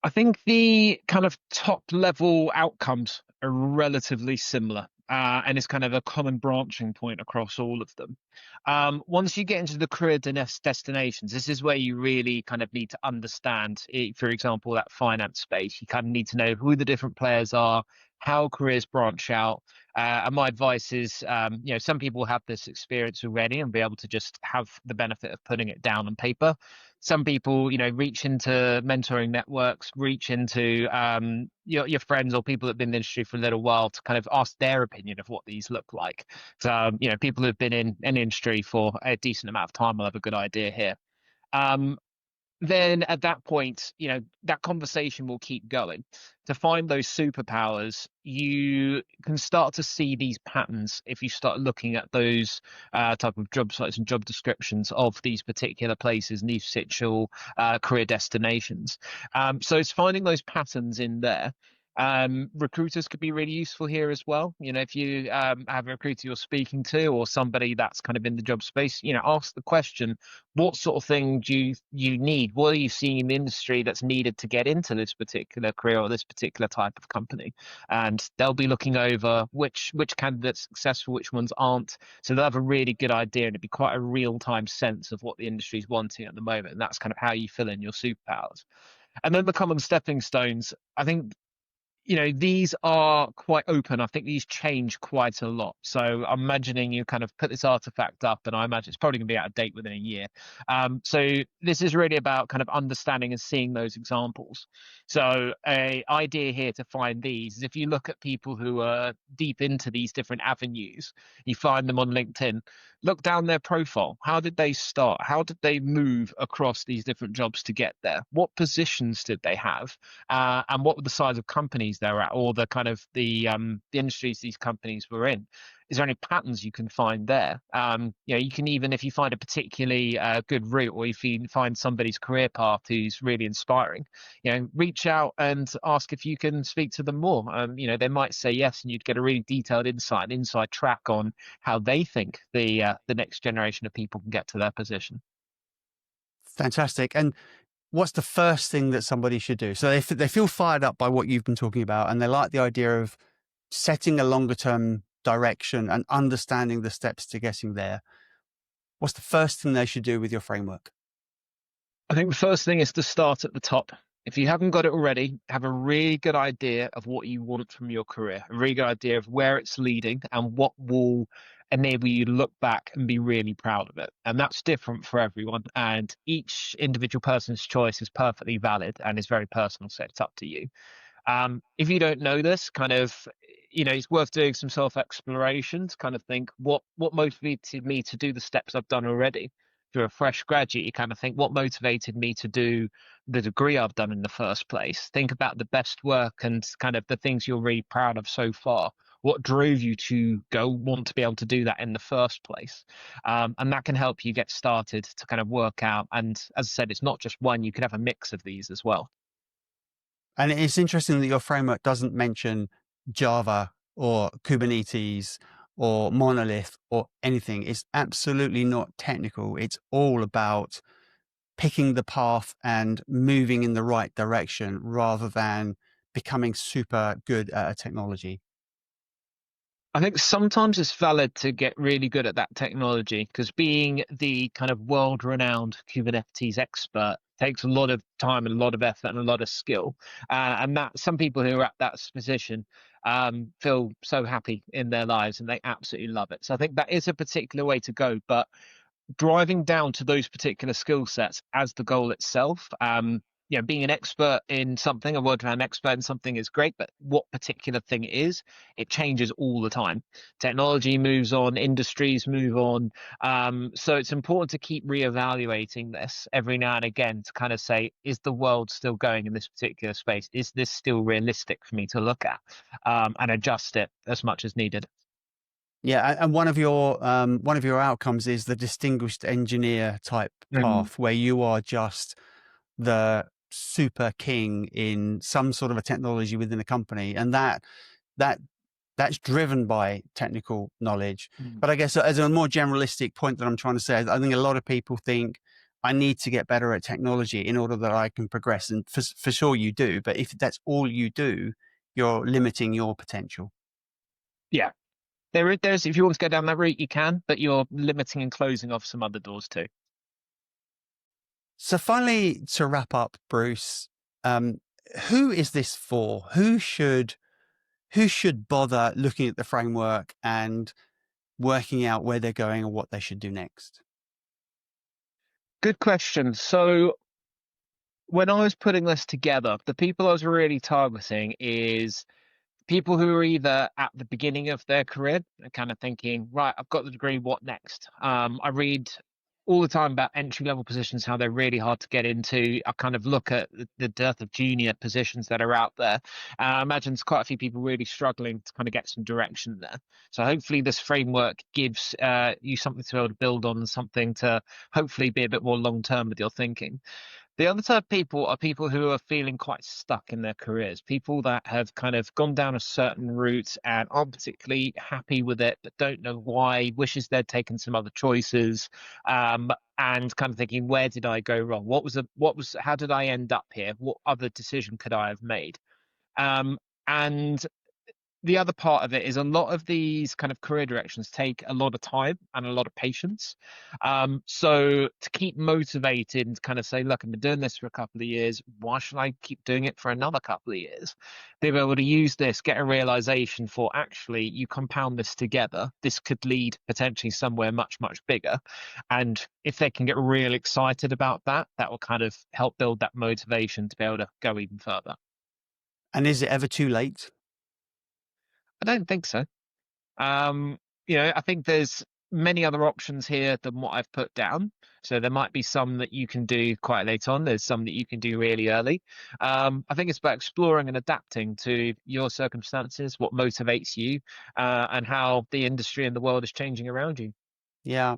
I think the kind of top level outcomes are relatively similar. And it's kind of a common branching point across all of them. Once you get into the career destinations, this is where you really kind of need to understand, for example, that finance space. You kind of need to know who the different players are, how careers branch out. And my advice is, some people have this experience already and be able to just have the benefit of putting it down on paper. Some people, reach into mentoring networks, reach into your friends or people that have been in the industry for a little while to kind of ask their opinion of what these look like. So, people who've been in an industry for a decent amount of time will have a good idea here. Um, then at that point, that conversation will keep going. To find those superpowers, you can start to see these patterns if you start looking at those type of job sites and job descriptions of these particular places and these situational career destinations. So it's finding those patterns in there. Recruiters could be really useful here as well. If you have a recruiter you're speaking to or somebody that's kind of in the job space, ask the question, what sort of thing do you need? What are you seeing in the industry that's needed to get into this particular career or this particular type of company? And they'll be looking over which candidates are successful, which ones aren't. So they'll have a really good idea and it'd be quite a real-time sense of what the industry is wanting at the moment. And that's kind of how you fill in your superpowers. And then the common stepping stones, I think these are quite open. I think these change quite a lot. So I'm imagining you kind of put this artifact up, and I imagine it's probably going to be out of date within a year. So this is really about kind of understanding and seeing those examples. So a idea here to find these is if you look at people who are deep into these different avenues, you find them on LinkedIn, look down their profile. How did they start? How did they move across these different jobs to get there? What positions did they have? And what were the size of companies they're at, or the kind of the industries these companies were in? Is there any patterns you can find there? You can even, if you find a particularly good route, or if you find somebody's career path who's really inspiring, reach out and ask if you can speak to them more. They might say yes, and you'd get a really detailed insight, an inside track on how they think the next generation of people can get to their position. Fantastic. And what's the first thing that somebody should do? So if they feel fired up by what you've been talking about and they like the idea of setting a longer term direction and understanding the steps to getting there, what's the first thing they should do with your framework? I think the first thing is to start at the top. If you haven't got it already, have a really good idea of what you want from your career, a really good idea of where it's leading and what will enable you to look back and be really proud of it. And that's different for everyone. And each individual person's choice is perfectly valid and is very personal. So it's up to you. If you don't know this, kind of, it's worth doing some self-exploration to kind of think what motivated me to do the steps I've done already. If you're a fresh graduate, you kind of think what motivated me to do the degree I've done in the first place. Think about the best work and kind of the things you're really proud of so far. What drove you to go want to be able to do that in the first place? And that can help you get started to kind of work out. And as I said, it's not just one, you could have a mix of these as well. And it's interesting that your framework doesn't mention Java or Kubernetes or monolith or anything. It's absolutely not technical. It's all about picking the path and moving in the right direction rather than becoming super good at a technology. I think sometimes it's valid to get really good at that technology because being the kind of world-renowned Kubernetes expert takes a lot of time and a lot of effort and a lot of skill. And that some people who are at that position feel so happy in their lives and they absolutely love it. So I think that is a particular way to go. But driving down to those particular skill sets as the goal itself. Being an expert in something, a word around expert in something is great, but what particular thing it is, it changes all the time. Technology moves on, industries move on. So it's important to keep reevaluating this every now and again to kind of say, is the world still going in this particular space? Is this still realistic for me to look at? And adjust it as much as needed. Yeah, and one of your outcomes is the distinguished engineer type Mm. path, where you are just the super king in some sort of a technology within a company, and that that's driven by technical knowledge. Mm. But I guess as a more generalistic point that I'm trying to say, I think a lot of people think, I need to get better at technology in order that I can progress. And for sure you do. But if that's all you do, you're limiting your potential. Yeah, there's if you want to go down that route, you can, but you're limiting and closing off some other doors too. So finally, to wrap up, Bruce, um, who is this for? Who should bother looking at the framework and working out where they're going or what they should do next? Good question. So when I was putting this together, the people I was really targeting is people who are either at the beginning of their career and kind of thinking, right, I've got the degree, what next? I read all the time about entry level positions, how they're really hard to get into. I kind of look at the dearth of junior positions that are out there. I imagine there's quite a few people really struggling to kind of get some direction there. So hopefully this framework gives you something to be able to build on, something to hopefully be a bit more long term with your thinking. The other type of people are people who are feeling quite stuck in their careers, people that have kind of gone down a certain route and aren't particularly happy with it, but don't know why, wishes they'd taken some other choices, and kind of thinking, where did I go wrong? How did I end up here? What other decision could I have made? And the other part of it is a lot of these kind of career directions take a lot of time and a lot of patience. So to keep motivated and to kind of say, look, I've been doing this for a couple of years. Why should I keep doing it for another couple of years? Be able to use this, get a realization for actually, you compound this together. This could lead potentially somewhere much, much bigger. And if they can get real excited about that, that will kind of help build that motivation to be able to go even further. And is it ever too late? I don't think so. Um, I think there's many other options here than what I've put down. So there might be some that you can do quite late on. There's some that you can do really early. I think it's about exploring and adapting to your circumstances, what motivates you, and how the industry and the world is changing around you. Yeah.